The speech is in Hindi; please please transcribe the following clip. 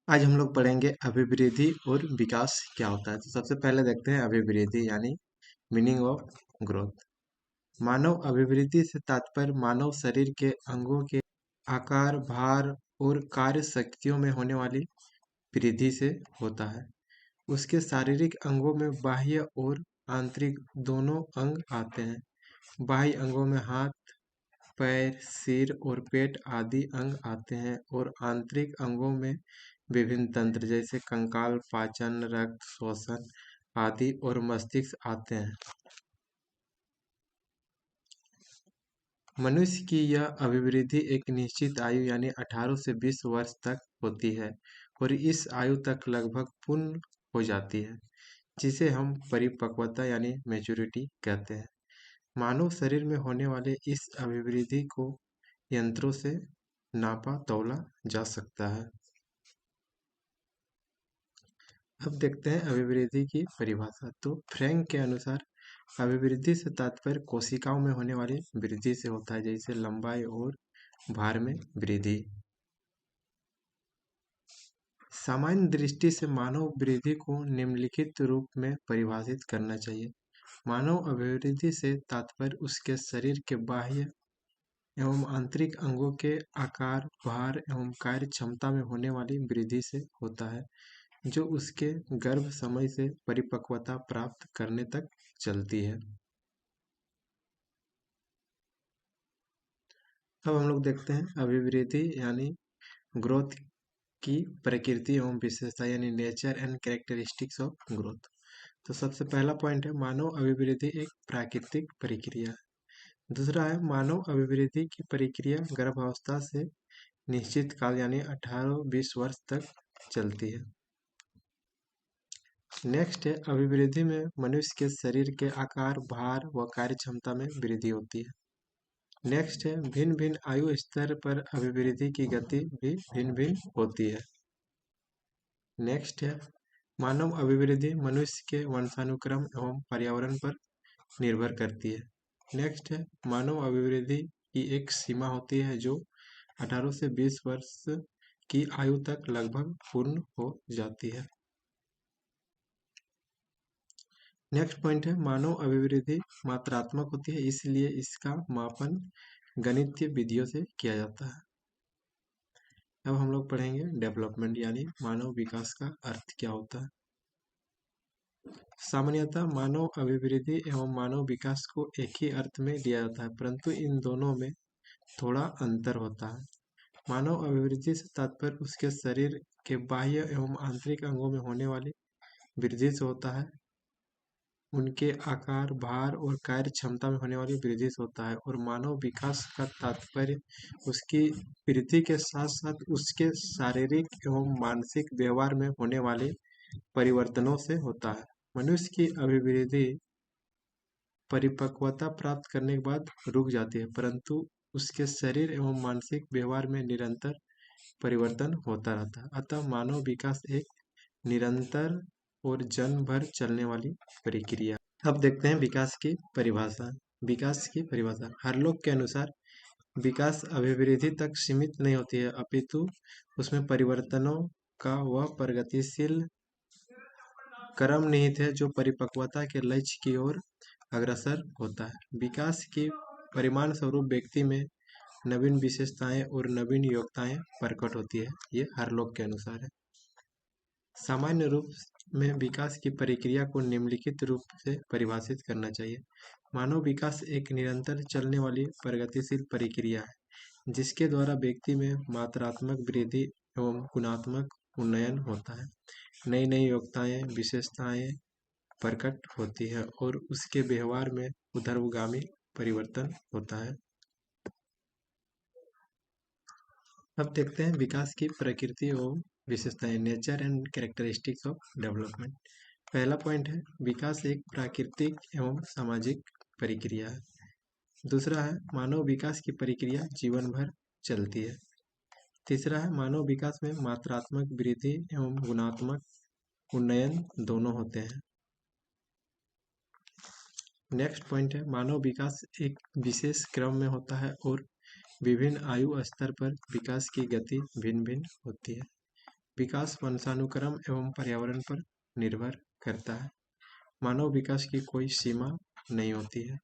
आज हम लोग पढ़ेंगे अभिवृद्धि और विकास क्या होता है। तो सबसे पहले देखते हैं अभिवृद्धि यानी मीनिंग ऑफ ग्रोथ। मानव अभिवृद्धि से तात्पर्य मानव शरीर के अंगों के आकार, भार और कार्य शक्तियों में होने वाली वृद्धि से होता है। उसके शारीरिक अंगों में बाह्य और आंतरिक दोनों अंग आते हैं। बाह्य अंगों में हाथ, पैर, सिर और पेट आदि अंग आते हैं और आंतरिक अंगों में विभिन्न तंत्र जैसे कंकाल, पाचन, रक्त श्वसन आदि और मस्तिष्क आते हैं। मनुष्य की यह अभिवृद्धि एक निश्चित आयु यानी 18 से 20 वर्ष तक होती है और इस आयु तक लगभग पूर्ण हो जाती है, जिसे हम परिपक्वता यानी मैच्योरिटी कहते हैं। मानव शरीर में होने वाले इस अभिवृद्धि को यंत्रों से नापा तौला जा सकता है। अब देखते हैं अभिवृद्धि की परिभाषा। तो फ्रैंक के अनुसार अभिवृद्धि से तात्पर्य कोशिकाओं में होने वाली वृद्धि से होता है, जैसे लंबाई और भार में वृद्धि। सामान्य दृष्टि से मानव वृद्धि को निम्नलिखित रूप में परिभाषित करना चाहिए। मानव अभिवृद्धि से तात्पर्य उसके शरीर के बाह्य एवं आंतरिक अंगों के आकार, भार एवं कार्य क्षमता में होने वाली वृद्धि से होता है, जो उसके गर्भ समय से परिपक्वता प्राप्त करने तक चलती है। अब हम लोग देखते हैं अभिवृद्धि यानी ग्रोथ की प्रकृति एवं विशेषता यानी nature and characteristics of growth. तो सबसे पहला पॉइंट है मानव अभिवृद्धि एक प्राकृतिक प्रक्रिया है। दूसरा है मानव अभिवृद्धि की प्रक्रिया गर्भावस्था से निश्चित काल यानी 18-20 वर्ष तक चलती है। नेक्स्ट है अभिवृद्धि में मनुष्य के शरीर के आकार, भार व कार्य क्षमता में वृद्धि होती है। नेक्स्ट है भिन्न भिन्न आयु स्तर पर अभिवृद्धि की गति भी भिन्न भिन्न होती है। नेक्स्ट है मानव अभिवृद्धि मनुष्य के वंशानुक्रम एवं पर्यावरण पर निर्भर करती है। नेक्स्ट है मानव अभिवृद्धि की एक सीमा होती है जो 18 से 20 वर्ष की आयु तक लगभग पूर्ण हो जाती है। नेक्स्ट पॉइंट है मानव अभिवृद्धि मात्रात्मक होती है, इसलिए इसका मापन गणितीय विधियों से किया जाता है। अब हम लोग पढ़ेंगे डेवलपमेंट यानी मानव विकास का अर्थ क्या होता है। सामान्यतः मानव अभिवृद्धि एवं मानव विकास को एक ही अर्थ में लिया जाता है, परंतु इन दोनों में थोड़ा अंतर होता है। मानव अभिवृद्धि से तात्पर्य उसके शरीर के बाह्य एवं आंतरिक अंगों में होने वाली वृद्धि से होता है। उनके आकार, भार और कार्य क्षमता में होने वाली वृद्धि से होता है और मानव विकास का तात्पर्य उसकी वृद्धि के साथ साथ उसके शारीरिक एवं मानसिक व्यवहार में होने वाले परिवर्तनों से होता है। मनुष्य की अभिवृद्धि परिपक्वता प्राप्त करने के बाद रुक जाती है, परंतु उसके शरीर एवं मानसिक व्यवहार में निरंतर परिवर्तन होता रहता है। अतः मानव विकास एक निरंतर और जन्म भर चलने वाली प्रक्रिया। अब देखते हैं विकास की परिभाषा। विकास की परिभाषा हरलोक के अनुसार विकास अभिवृद्धि तक सीमित नहीं होती है, अपितु उसमें परिवर्तनों का वह प्रगतिशील क्रम निहित है जो परिपक्वता के लक्ष्य की ओर अग्रसर होता है। विकास की परिमाण स्वरूप व्यक्ति में नवीन विशेषताएं और नवीन योग्यताएं प्रकट होती है। ये हरलोक के अनुसार है। सामान्य रूप में विकास की प्रक्रिया को निम्नलिखित रूप से परिभाषित करना चाहिए। मानव विकास एक निरंतर चलने वाली प्रगतिशील प्रक्रिया है, जिसके द्वारा व्यक्ति में मात्रात्मक वृद्धि एवं गुणात्मक उन्नयन होता है। नई नई योग्यताएं, विशेषताएं प्रकट होती है और उसके व्यवहार में ऊर्ध्वगामी परिवर्तन होता है। अब देखते हैं विकास की प्रकृति एवं विशेषताएं, nature and characteristics of development. पहला पॉइंट है विकास एक प्राकृतिक एवं सामाजिक प्रक्रिया है। दूसरा है मानव विकास की प्रक्रिया जीवन भर चलती है। तीसरा है मानव विकास में मात्रात्मक वृद्धि एवं गुणात्मक उन्नयन दोनों होते हैं। नेक्स्ट पॉइंट है मानव विकास एक विशेष क्रम में होता है और विभिन्न आयु स्तर पर विकास की गति भिन्न भिन्न होती है। विकास वंशानुक्रम एवं पर्यावरण पर निर्भर करता है। मानव विकास की कोई सीमा नहीं होती है।